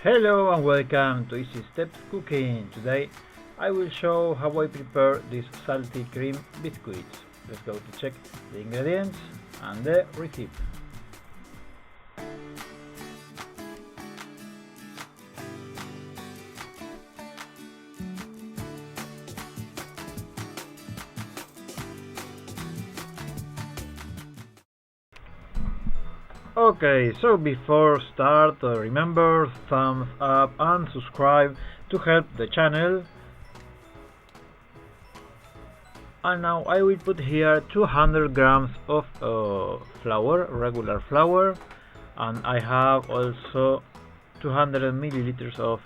Hello and welcome to Easy Steps Cooking. Today I will show how I prepare these salty cream biscuits. Let's go to check the ingredients and the recipe. Okay, so before start, remember thumbs up and subscribe to help the channel. And now I will put here 200 grams of flour, regular flour, and I have also 200 milliliters of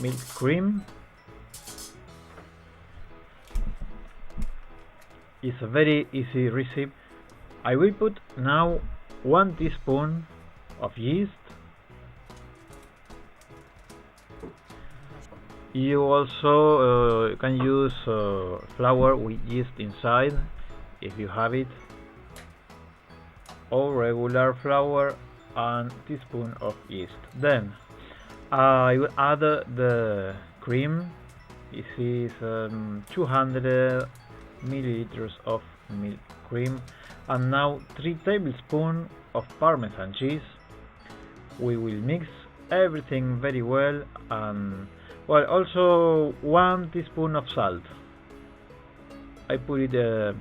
milk cream. It's a very easy recipe. I will put now 1 teaspoon of yeast. You also can use flour with yeast inside if you have it, or regular flour and teaspoon of yeast. Then I will add the cream. This is 200 milliliters of milk cream, and now 3 tablespoons of parmesan cheese. We will mix everything very well, and also 1 teaspoon of salt. I put it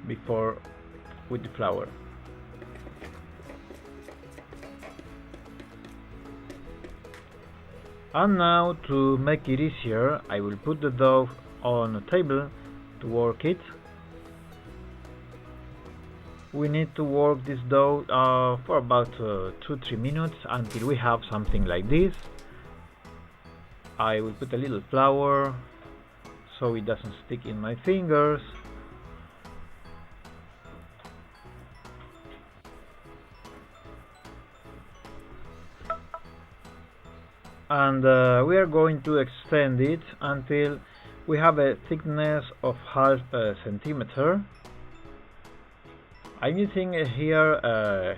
before with the flour. And now, to make it easier, I will put the dough on a table to work it. We need to work this dough for about 2-3 minutes until we have something like this. I will put a little flour so it doesn't stick in my fingers. And we are going to extend it until we have a thickness of half a centimeter. I'm using here a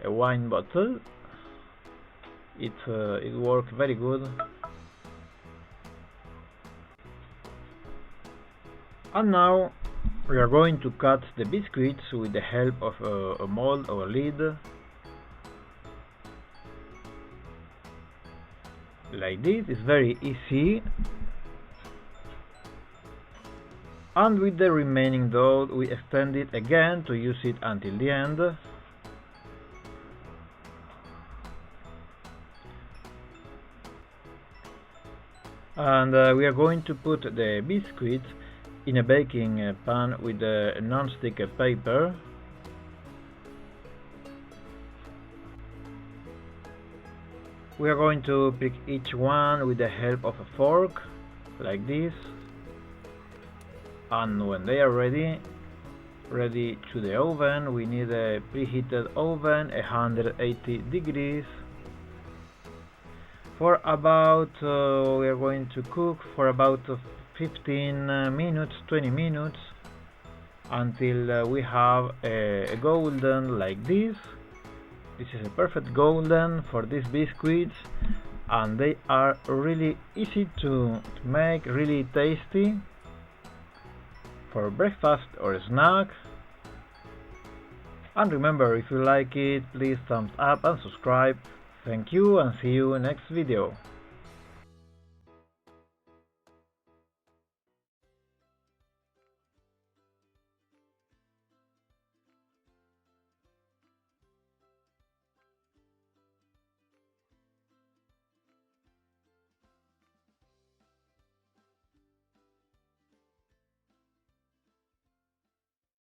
wine bottle. It works very good. And now we are going to cut the biscuits with the help of a mold or a lid, like this. It's very easy. And with the remaining dough, we extend it again to use it until the end. And we are going to put the biscuits in a baking pan with a non-stick paper. We are going to pick each one with the help of a fork, like this. And when they are ready to the oven, we need a preheated oven, 180 degrees. For about, we are going to cook for about 15 minutes, 20 minutes, until we have a golden like this. This is a perfect golden for these biscuits, and they are really easy to make, really tasty for breakfast or a snack. And remember, if you like it, please thumbs up and subscribe. Thank you, and see you next video.